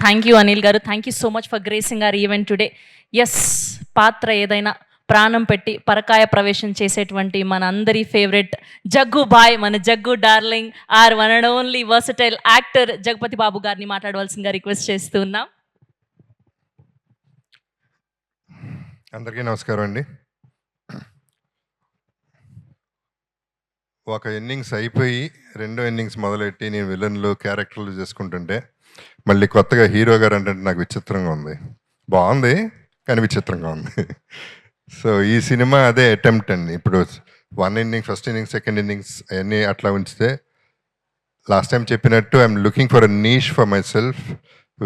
Thank you Anil గారు. Thank you so much for gracing our event today. Yes, పాత్ర ఏదైనా ప్రాణం పెట్టి పరకాయ ప్రవేశం చేసేటువంటి మన అందరి ఫేవరెట్ జగ్గు బాయ్, మన Jaggu darling, our one and only versatile actor Jagapathi Babu గారిని మాట్లాడవలసిందిగా రిక్వెస్ట్ చేస్తూ ఉన్నాం. అందరికీ నమస్కారం అండి. ఒక ఇన్నింగ్స్ అయిపోయి రెండో ఇన్నింగ్స్ మొదలెట్టి నేను విలన్లు క్యారెక్టర్లు చేసుకుంటుంటే మళ్ళీ కొత్తగా హీరో గారు అంటే నాకు విచిత్రంగా ఉంది. బాగుంది కానీ విచిత్రంగా ఉంది. సో ఈ సినిమా అదే అటెంప్ట్ అండి. ఇప్పుడు one inning, first innings, second innings అవన్నీ అట్లా ఉంచితే లాస్ట్ టైం చెప్పినట్టు I'm looking for a niche for myself,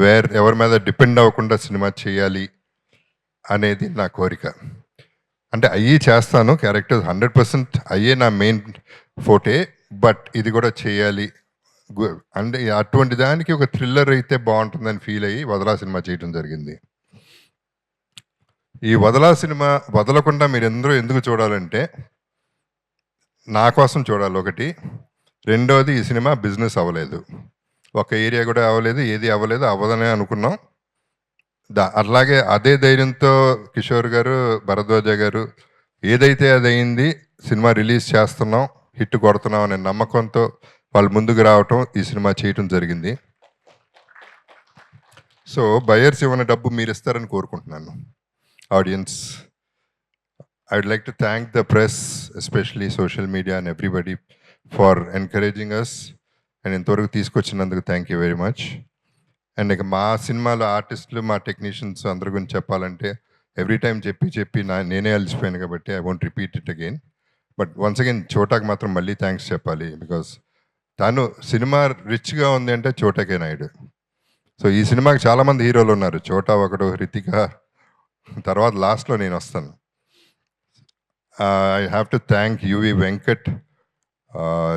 where ఎవరి మీద డిపెండ్ అవ్వకుండా సినిమా చేయాలి అనేది నా కోరిక. అంటే అయ్యి చేస్తాను, క్యారెక్టర్స్ 100% అయ్యే నా మెయిన్ ఫోటే, బట్ ఇది కూడా చేయాలి అంటే అటువంటి దానికి ఒక థ్రిల్లర్ అయితే బాగుంటుందని ఫీల్ అయ్యి వదలా సినిమా చేయడం జరిగింది. ఈ వదలా సినిమా వదలకుండా మీరు ఎందుకు చూడాలంటే నా కోసం చూడాలి ఒకటి. రెండోది, ఈ సినిమా బిజినెస్ అవ్వలేదు, ఒక ఏరియా కూడా అవ్వలేదు, ఏది అవ్వలేదు, అవ్వదనే అనుకున్నాం. అలాగే అదే ధైర్యంతో కిషోర్ గారు, భరద్వాజ గారు ఏదైతే అది అయింది, సినిమా రిలీజ్ చేస్తున్నాం, హిట్ కొడుతున్నాం అనే నమ్మకంతో వాళ్ళు ముందుకు రావటం, ఈ సినిమా చేయటం జరిగింది. సో బయర్స్ ఇవ్వని డబ్బు మీరు ఇస్తారని కోరుకుంటున్నాను. Audience, I would like to thank the press, especially social media and everybody for encouraging us and ఇంతవరకు తీసుకొచ్చినందుకు thank you very much. And ఇక మా సినిమాలో ఆర్టిస్టులు, మా టెక్నీషియన్స్ అందరి గురించి చెప్పాలంటే ఎవ్రీ టైం చెప్పి నేనే అలసిపోయాను కాబట్టి I won't repeat it again. But once again చోటాకి మాత్రం మళ్ళీ థ్యాంక్స్ చెప్పాలి, బికాస్ తను సినిమా రిచ్గా ఉంది అంటే చోటాకే నాయుడు. సో ఈ సినిమాకి చాలామంది హీరోలు ఉన్నారు, చోటా ఒకడు, హృతిక, తర్వాత లాస్ట్లో నేను వస్తాను. I have to thank UV Venkat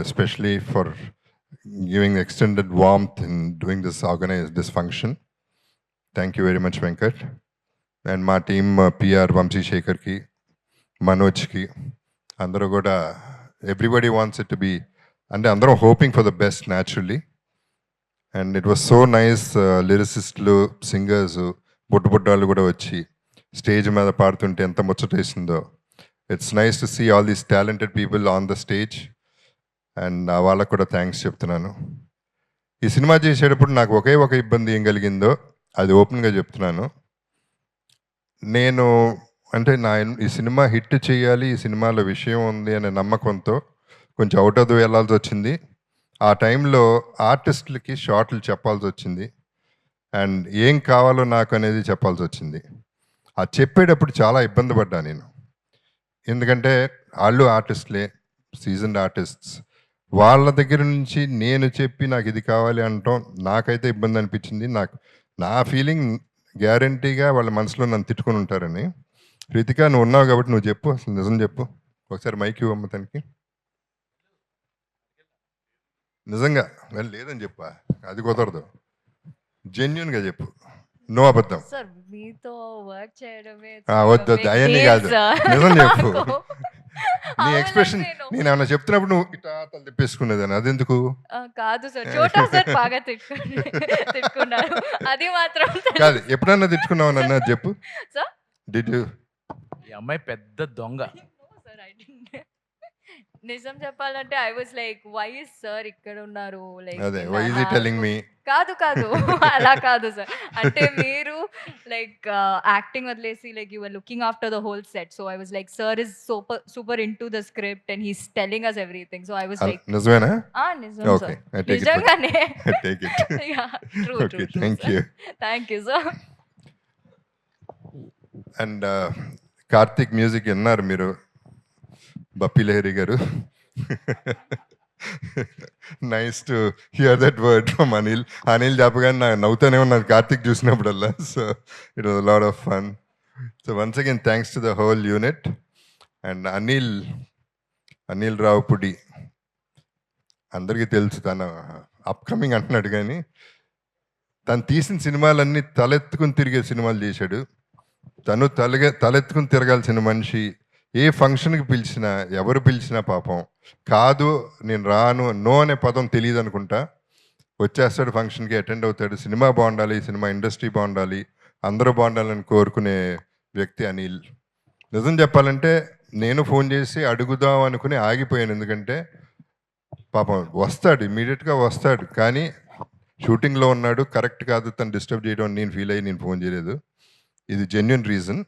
especially for giving extended warmth in doing this function. Thank you very much, Venkat. And my team, PR, Vamsi Shekhar ki, Manoj ki, andro kuda, everybody wants it to be, and andro hoping for the best naturally. And it was so nice, lyricists, singers, buttu kuda vachi stage మీద పాడుతుంటే ఎంత ముచ్చటేసిందో. It's nice to see all these talented people on the stage. And వాళ్ళకు కూడా thanks చెప్తున్నాను. ఈ cinema చేసేటప్పుడు నాకు ఒకే ఒక ఇబ్బంది ఏం కలిగిందో అది ఓపెన్గా చెప్తున్నాను. నేను అంటే ఈ సినిమా హిట్ చేయాలి, ఈ సినిమాలో విషయం ఉంది అనే నమ్మకంతో కొంచెం అవుట్ ఆఫ్ ది వెళ్ళాల్సి వచ్చింది. ఆ టైంలో ఆర్టిస్టులకి షార్ట్లు చెప్పాల్సి వచ్చింది అండ్ ఏం కావాలో నాకు అనేది చెప్పాల్సి వచ్చింది. ఆ చెప్పేటప్పుడు చాలా ఇబ్బంది పడ్డా నేను, ఎందుకంటే వాళ్ళు ఆర్టిస్టులే, సీజన్డ్ ఆర్టిస్ట్స్. వాళ్ళ దగ్గర నుంచి నేను చెప్పి నాకు ఇది కావాలి అనటం నాకైతే ఇబ్బంది అనిపించింది. నా ఫీలింగ్ గ్యారంటీగా వాళ్ళ మనసులో నన్ను తిట్టుకొని ఉంటారని. హృతిక, నువ్వు ఉన్నావు కాబట్టి నువ్వు చెప్పు, అసలు నిజం చెప్పు. ఒకసారి మైక్ ఇవ్వమ్మ తనకి. నిజంగా లేదని చెప్పా, అది కుదరదు, జెన్యున్గా చెప్పు, నో అబద్ధం. వద్దు, అవన్నీ కాదు, నిజం చెప్పు. నీ ఎక్స్ప్రెషన్ నేను ఏమన్నా చెప్తున్నప్పుడు నువ్వు ఇట్లా తిప్పేసుకునేదాన్ని, అదెందుకు? కాదు సార్, చోటా సార్ బాగా తిట్టుకున్నారు, అది మాత్రం కాదు. ఎప్పుడన్నా తిట్టుకున్నావు నన్ను, అది చెప్పు. Did you? ఈ అమ్మాయి పెద్ద దొంగ. నిజం చెప్పాలంటే I was like, why is sir ఇక్కడ ఉన్నారు, లైక్ అదే why is he telling me. కాదు అలా కాదు సార్, అంటే మీరు లైక్ యాక్టింగ్ వదిలేసి like you were looking after the whole set. So I was like, sir is super into the script and he's telling us everything. So I was like, నిజమేనా? నిజం sir, నిజంగానే. Take it. True. Okay, thank you sir. And Karthik music విన్నారు మీరు, బప్పి లహరి గారు. Nice to hear that word from Anil చెప్పగానే నాకు నవ్వుతూనే ఉన్నాను కార్తిక్ చూసినప్పుడల్లా. So it was lot of fun. So once again thanks to the whole unit. And Anil Ravipudi అందరికీ తెలుసు, తను అప్కమింగ్ అంటున్నాడు కానీ తను తీసిన సినిమాలన్నీ తలెత్తుకుని తిరిగే సినిమాలు చేశాడు. తను తలెత్తుకుని తిరగాల్సిన మనిషి. ఏ ఫంక్షన్కి పిలిచినా, ఎవరు పిలిచినా పాపం కాదు నేను రాను, నో అనే పదం తెలియదు అనుకుంటా, వచ్చేస్తాడు, ఫంక్షన్కి అటెండ్ అవుతాడు. సినిమా బాగుండాలి, సినిమా ఇండస్ట్రీ బాగుండాలి, అందరూ బాగుండాలని కోరుకునే వ్యక్తి అనిల్. నిజం చెప్పాలంటే నేను ఫోన్ చేసి అడుగుదాం అనుకుని ఆగిపోయాను. ఎందుకంటే పాపం వస్తాడు, ఇమీడియట్గా వస్తాడు, కానీ షూటింగ్లో ఉన్నాడు, కరెక్ట్ కాదు తను డిస్టర్బ్ చేయడం అని నేను ఫీల్ అయ్యి నేను ఫోన్ చేయలేదు. ఇది జెన్యున్ రీజన్.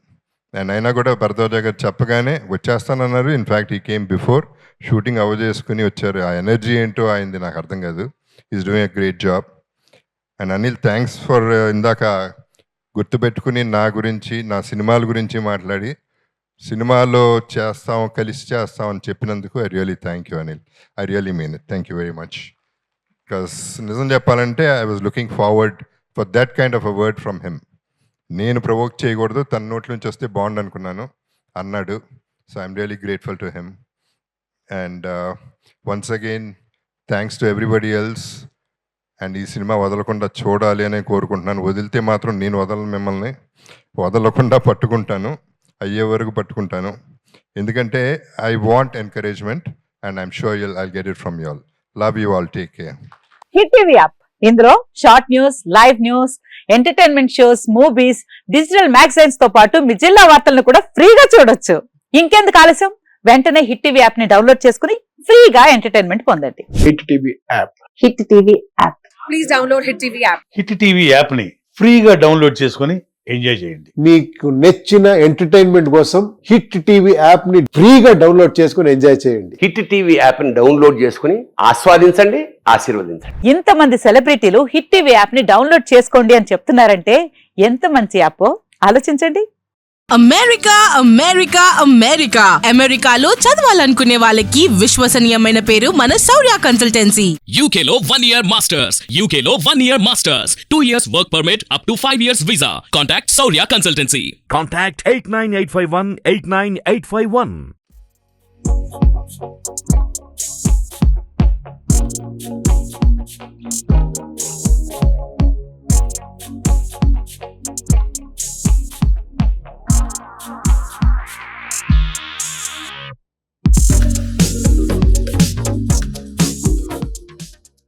అండ్ అయినా కూడా భరద్వాజ గారు చెప్పగానే వచ్చేస్తానన్నారు. ఇన్ఫ్యాక్ట్ ఈ కేమ్ బిఫోర్, షూటింగ్ చేసుకుని వచ్చారు. ఆ ఎనర్జీ ఏంటో ఆయనది నాకు అర్థం కాదు. Is doing a great job. And Anil, thanks for ఇందాక గుర్తుపెట్టుకుని నా గురించి, నా సినిమాల గురించి మాట్లాడి సినిమాలో చేస్తాం, కలిసి చేస్తాం అని చెప్పినందుకు I really thank you Anil. I really mean it. Thank you very much. Because నిజం చెప్పాలంటే I was looking forward for that kind of a word from him. నేను ప్రవోక్ చేయకూడదు, తన నోట్ల నుంచి వస్తే బాగుండు అనుకున్నాను, అన్నాడు. So I'm really grateful to him. And once again thanks to everybody else. And ఈ సినిమా వదలకుండా చూడాలి అనే కోరుకుంటున్నాను. వదిలితే మాత్రం నేను వదలను, మిమ్మల్ని వదలకుండా పట్టుకుంటాను, అయ్యే వరకు పట్టుకుంటాను. ఎందుకంటే I want encouragement and I'm sure I'll get it from you all. Love you all. Take care. Hit TV app, ఇందులో short news, live news, entertainment shows, movies, digital magazines తో పాటు మీ జిల్లా వార్తలను కూడా ఫ్రీగా చూడొచ్చు. ఇంకెందుకు ఆలస్యం, వెంటనే హిట్ టీవీ యాప్ ని డౌన్లోడ్ చేసుకుని ఫ్రీగా ఎంటర్టైన్మెంట్ పొందండి. Hit TV app. Hit TV app. Please download Hit TV app. Hit TV app ని ఫ్రీగా డౌన్లోడ్ చేసుకొని ఎంజాయ్ చేయండి. మీకు నచ్చిన ఎంటర్టైన్మెంట్ కోసం హిట్ టీవీ యాప్ ని ఫ్రీగా డౌన్లోడ్ చేసుకుని ఎంజాయ్ చేయండి. హిట్ టీవీ యాప్ని డౌన్లోడ్ చేసుకుని ఆస్వాదించండి, ఆశీర్వదించండి. ఇంతమంది సెలబ్రిటీలు హిట్ టీవీ యాప్ ని డౌన్లోడ్ చేసుకోండి అని చెప్తున్నారంటే ఎంత మంచి యాప్ ఆలోచించండి. అమెరికా అమెరికా అమెరికా అమెరికాలో చదవాలనుకునే వాళ్ళకి విశ్వసనీయమైన పేరు మన శౌర్య కన్సల్టెన్సీ. UK లో 1 year masters. UK లో 1 year masters. 2 years work permit up to 5 years visa. Contact Saurya Consultancy. Contact 89851 89851.